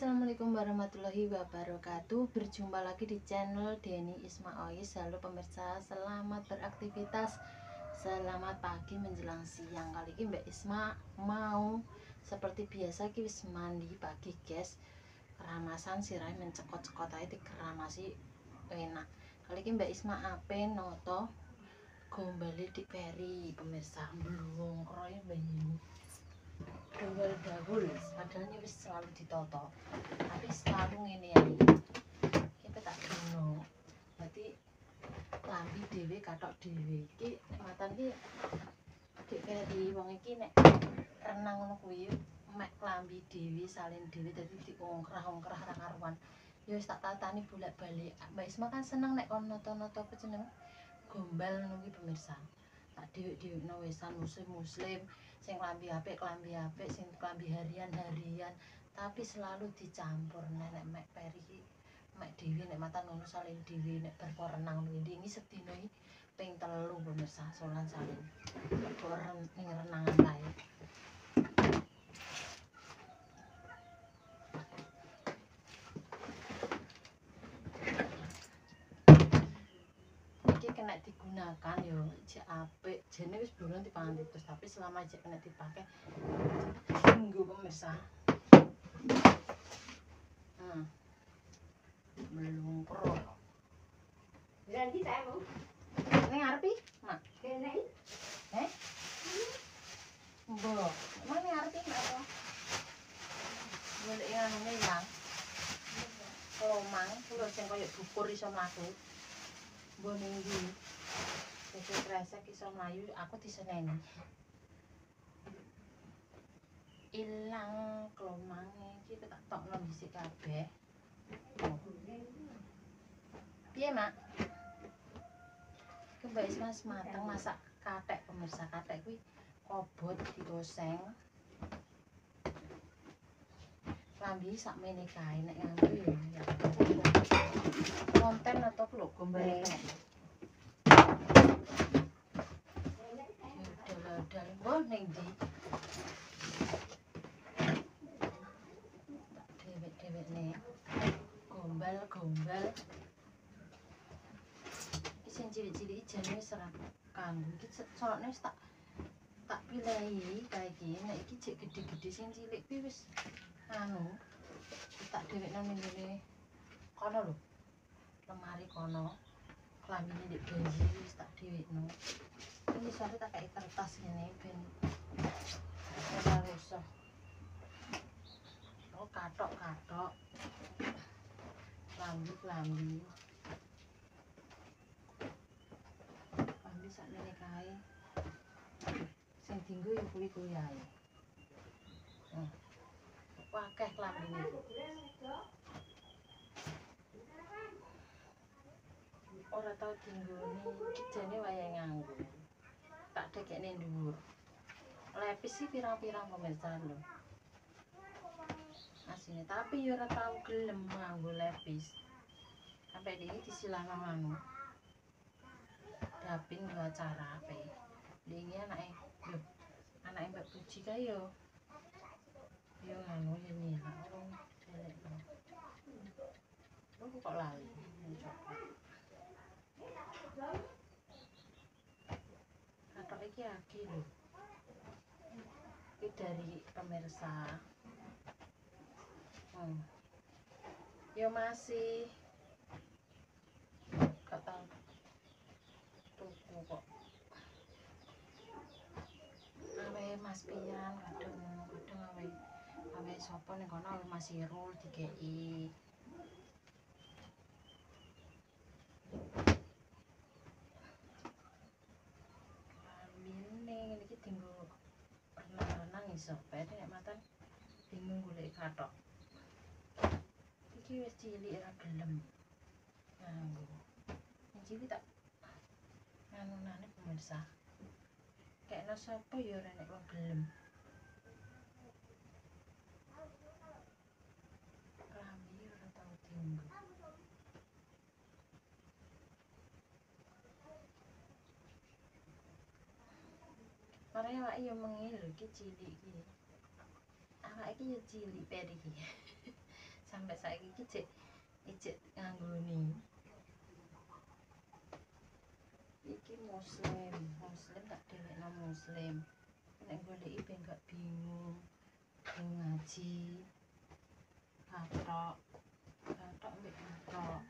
Assalamualaikum warahmatullahi wabarakatuh. Berjumpa lagi di channel Denny Isma Ois. Halo pemirsa, selamat beraktivitas. Selamat pagi menjelang siang. Kali ini Mbak Isma mau seperti biasa ki wis mandi pagi, guys. Keramasan sirai mencekot-cekot ae dikeramasi enak. Kali ini Mbak Isma ape noto gombali di peri pemirsa belum kroy bayi. Dahul padahal ini wis selalu ditoto tapi selalu ngene ya kita tak bingung berarti lambi dhewe katok dhewe iki matan iki dik peri wong iki nek renang ngono kuwi mek lambi dhewe salin dhewe dadi diongkrah-ongkrah ra karuan ya wis tak tatani bolak-balik. Mbak Isma kan seneng nek kon noto-noto apa jeneng gombal ngono kuwi pemirsa tak dhewe-dhewekno wisan muslim sing klambi apik, sing klambi harian, tapi selalu dicampur nek mek peri mek dhewe nek matan ngono salin dhewe nek bar renang wingi sedina iki ping 3 pemirsa solan salin ning renangan kae. Kena digunakan yo jek apik jene wis bulan dipangan terus tapi selama jek kena dipakai minggu pemirsa belum pro Berarti tak mau. ini ngarepi mak Kena mbok mana ngarepi mak apa golek yang ilang kelomang lho sing koyo bukur iso mlaku mbok ning ndi sing kresek iso mlayu aku diseneni ilang kelomange iki tak tokno dhisik kabeh. Piye mak iki Mbak Isma mateng masak kathek pemirsa. Kathek kuwi kobot digoseng lambi sakmene kae nek nganggo ya konten atau lho gombal dal mbok ning ndi dewek-dewekne gombal iki sing cilik-cilik jane wis ora kanggo iki solokne wis tak pilehi kae iki nek iki jek gede-gede sing cilik kuwi wis anu tak dhewekno ning ngene kono lho lemari kono klambine ndek bayi wis tak dhewekno ini sore tak kayak kertas ngene ben ora rusak. Oh katok lambi sakmene kae sing dienggo ya kuwi ae. Akeh klambine ora tau dienggoni jane wayahe nganggo tak dekekne dhuwur lepis sih pirang-pirang pemirsa lho asine tapi ya ora tau gelem nganggo lepis sampai ini disilangno anu daping dua acara ape ini anake Mbak Puji kae yo anu ya nih aku kok lali katok iki lagi lho ini dari pemirsa ya masih gak tau tuku kok awe Mas Pian kadang awe sapa ning kono awe Mas Irul dikeki amine iki dienggo renang iso bae nek matan bingung golek katok iki wis cilik ra gelem nganggo iki tak nganunane pemirsa kekno sapa ya ora nek wong gelem klambi ora tau dienggo marane awake ya mengi lho iki cilik iki awake iki ya cilik peri iki sampai saiki iki cek ijek nganggoni. Iki muslim tak dhewekno muslim. Nek goleki ben gak bingung. Yo ngaji. Katok mbek katok.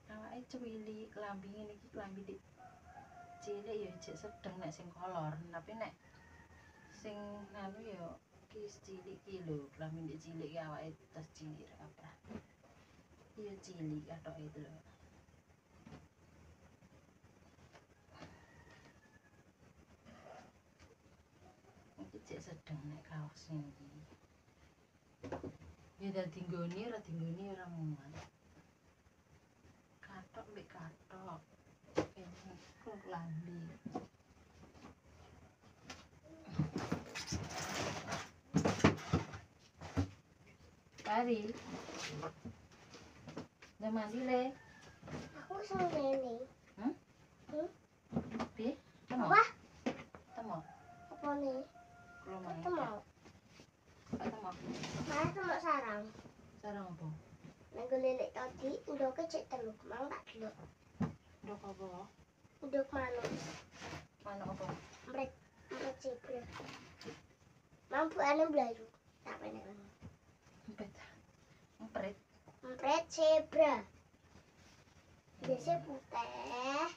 Awake cuwili klambi ngene iki klambi dik cilik ya jek sedeng nek sing kolor, tapi nek sing anu ya ki cilik ki lho, klambi dik cilik ki awake tas cilik kaprah. Iya cilik katoke itu lho. Iki jek sedeng nek kaos iki. Ya dadi nggoni ora muat. Katok mbek katok. Ini klambi. Pari. Udah mandi le? Aku sama ini. Piye? Temo. Apa? Temo. Apa nih? Kulo main. Temu. Temo. Mana temu sarang? Sarang apa? Nang lelek tadi ndok cek teluk, mang tak delok. Ndok apa? Ndok manuk. Manuk apa? Empret zebra. Mampu ane blayu. Tak penek. Empret. Empret zebra. Biasa putih.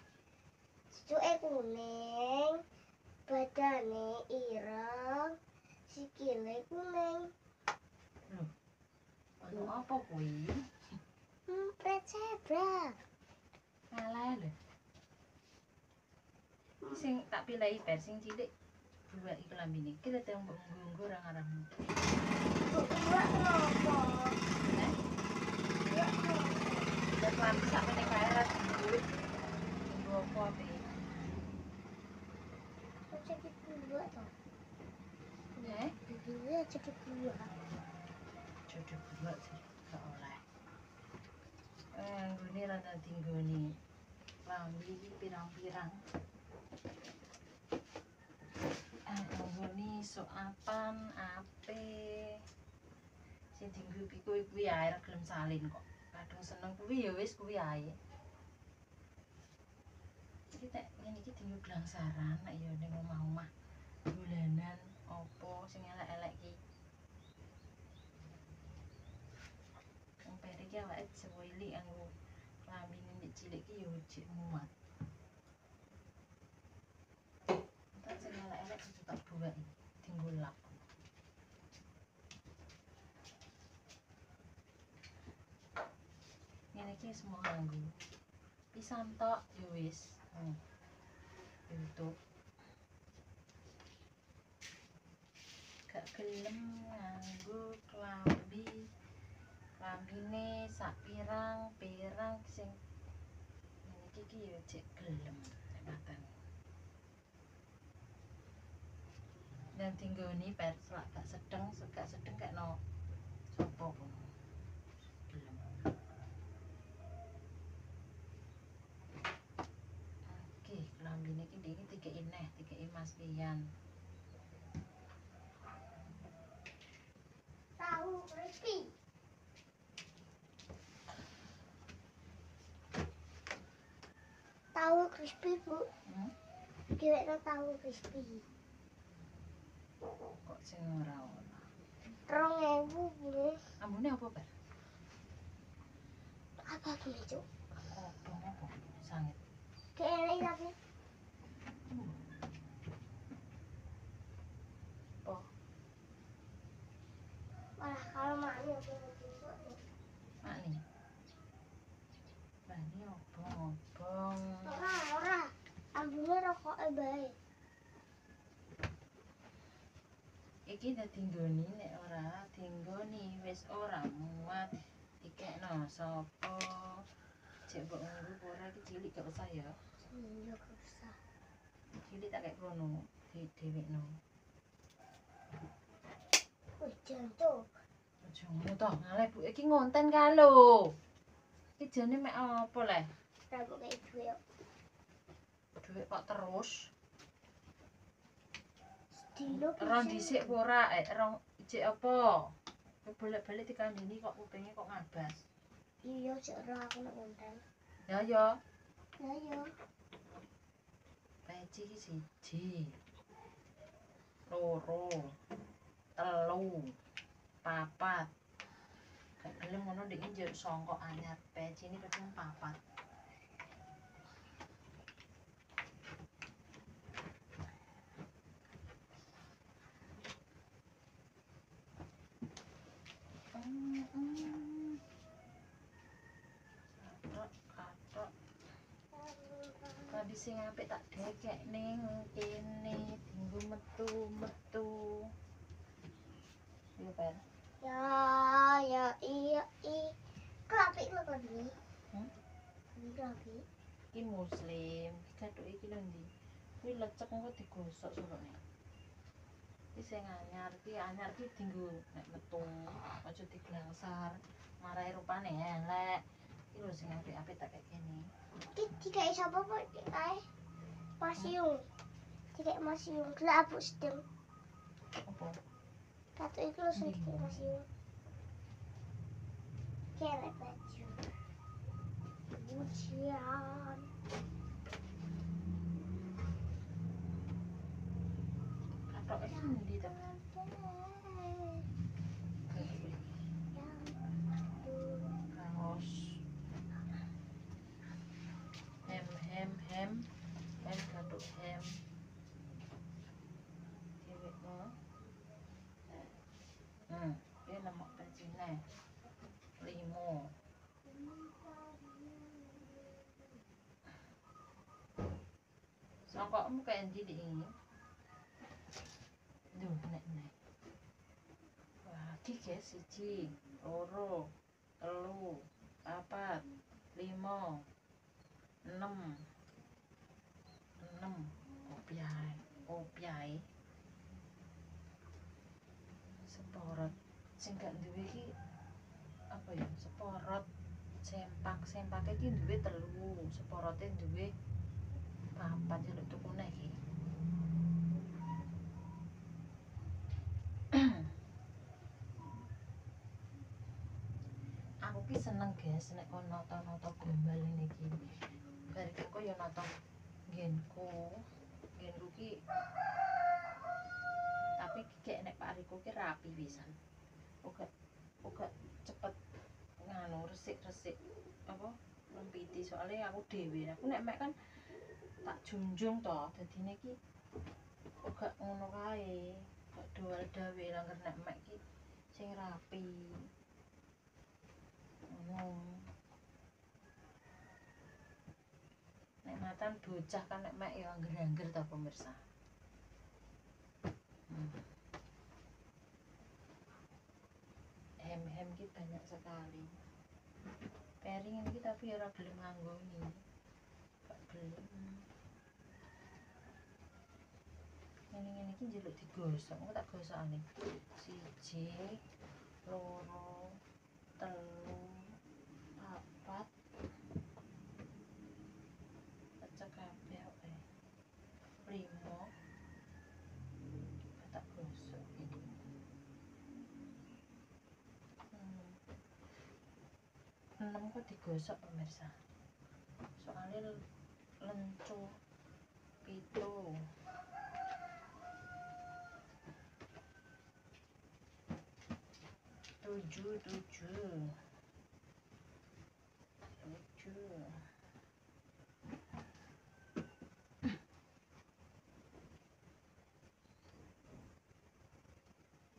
Cucuke kuning. Badane ireng. Sikile kuning. Manuk apa kuwi? Empret zebra. Alah lho. Sing tak pilahi ber sing cilik dua iki lambine. Ki dadi mbok nggo ora ngarepmu. Buat nopo? Dan lambi sak meneh kae ra duit. Nggo apa ape? Cekik dua toh. Eh? Dua cekik dua. Jodoh buat sih gak oleh. Nggone ra dadi nggone. Lambi iki pirang-pirang. Nggone soapan ape. Sing dienggo kuwi ae ra gelem salin kok. Kadung seneng kuwi ya wis kuwi ae. Iki tek ngene iki dienggo glangsaran nek ya ning omah-omah. Bulanan opo sing elek-elek iki. Iki awake sewili anggo lambine nek cilik ki yo jek muat. Tak sing elek-elek kudu tak buwaki, dienggo lap. Ngene iki semua nganggo. Pisan tok yo wis. Tutup. Gak gelem nganggo klambi. Lambine sak pirang sing ngene iki ya jek gelem cepatan. Dan tinggoni per gak sedeng gak no sopo pun gelem. Oke, lambine iki dikeki neh, dikeki Mas Pian. Tahu crispy. Tahu crispy, Bu. Kiwekno tahu crispy. Kok sing ora. 2000, Bu. Ambune apa, Bar? Apa gini, Cuk? Apa? Sangit. Kene tapi Apa? malah kalau maknya aku besok. Makni. Bani obong. Ora. Ambune rokoke bae. Iki dadi nggoni nek ora dinggoni wis ora muat. Dikekno sapa? Cek mbok nganggo ora iki cilik gak usah ya. Iya, gak usah. Cilik tak kek kono dhewekno. Wis jantung. Aja ngono to, ngalih Bu iki ngonten ka lho. Iki jane mek apa le? Rambut kayak duit. Duit kok terus. Dino Ron dhisik apa ora? Rong ijik apa? Bolak-balik dikandani kok kupinge kok ngabas. Iya, cara aku nak ngundang. Ya ya. Ya ya. Peci iki siji. Loro. Telu. Papat. Gak gelem ngono ndek njuk songkok anyar. Peci ini pecung papat. Katok. Tadi sing apik tak dekek ning kene dinggo metu-metu. Iya, Per. Ya, iya. Kelapik lo kan ini. Ini kelapik. Iki muslim, iki gathuk iki lho ndi. Kuwi lecek engko digosok surone. Iki sing anyar iki dinggo nek metu, aja diglangsar. Marai rupane elek. Iki lho sing apik-apik tak kayak gini. Iki dikai sapa kok dikai? Masiung. Dikai masiung. Kelapuk sedeng. Apa? Kata itu lo sing dikai masiung. Kerek baju. Ujian. Katok endi ta? Kaos. Hem gathuk hem. Dhewekno. Iki lemok pencine. 5. Songkokmu kayak endi dik iki? Duh, nek. Wah, iki guys 1, 2, 3, 4, 5, 6. Opiai. Seporot. Sing gak duwe iki apa ya? Seporot. Sempak iki duwe 3, seporote duwe 4 jaluk tuku neh iki. Aku ki seneng guys nek kon nata-nata gombal ngene iki. Bar iki kok ya nata nggenku ki tapi kayak nek Pak Riko ki rapi pisan. Uga cepet nganu resik-resik apa lempiti soalnya aku dhewe. Aku nek mek kan tak junjung to dadine ki uga ngono kae. Gak doal dawe langgar nek mek ki sing rapi. Nek matan bocah kan nek mek ya angger-angger ta pemirsa. Hem ki banyak sekali. Pering ini tapi ora gelem nganggoni. Gak gelem. Ngene iki njaluk digosok, engko tak gosokane. 1, 2, 3, 4. Pecah kabeh kok. 5. Tak gosok iki. 6 kok digosok pemirsa. Soalnya lencu 7. 7.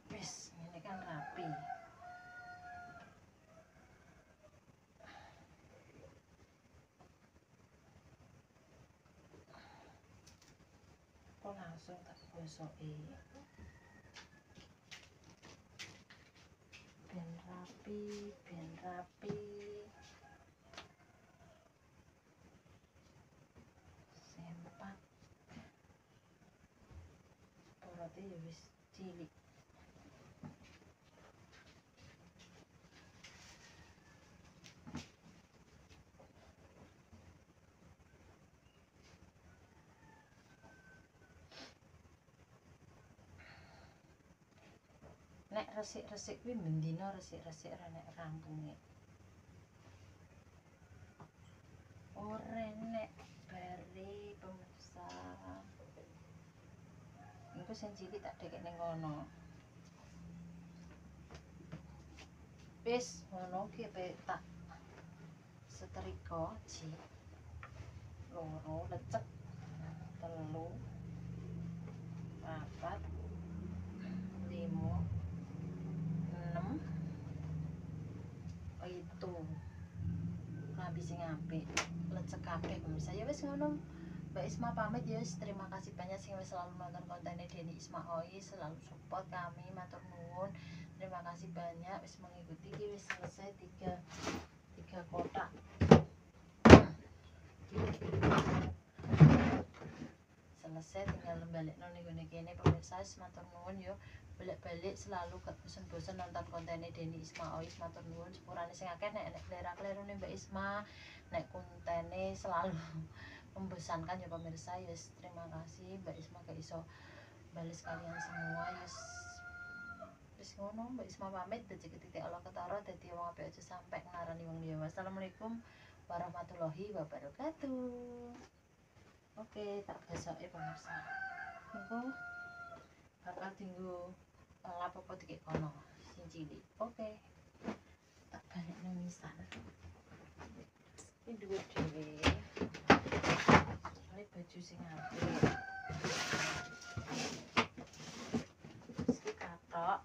Wis, ini kan rapi. Kok langsung tak gosoki. Ben rapi. Sempak. Porotnya ya wis cilik. resik-resik kuwi mendino resik-resik ora nek rampunge. Ora nek bari pemirsa. Iku sing cilik tak dekek ning kono. Wis ngono ki tak setrika ji. Loro lecek. Telu. Papat. 5. 6. Itu. Klambi sing apik. Lecek kabeh pemirsa. Ya wis ngono. Mbak Isma pamit ya. Terima kasih banyak sing wis selalu nonton kontennya Denny Isma Oi, selalu support kami, matur nuwun. Terima kasih banyak wis mengikuti. Iki wis selesai 3 kotak. Selesai tinggal balekno ning ngene kene pemirsa. Matur nuwun yo. Balik-balik selalu gak bosen-bosen nonton kontennya Denny Isma Oi. Matur nuwun sepurane sing akeh nek klera-klerune Mbak Isma, nek kontene selalu membosankan ya pemirsa. Yes, terima kasih Mbak Isma gak iso bales kalian semua. Yes ngono Mbak Isma pamit. Dadi titik Allah ketara dadi wong apik aja sampai ngarani wong liya. Wassalamualaikum warahmatullahi wabarakatuh. Oke, tak besoke pemirsa. Engko bakal tinggu lap apa dikek kono sing cilik. Oke. Tak balik nang misan. Ini duit dhewe. Ini baju sing apik. Iki katok.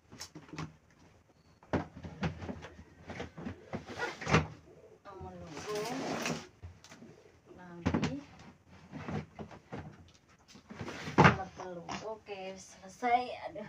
Amun lungguh. Lambi. Telu. Oke, selesai. Aduh.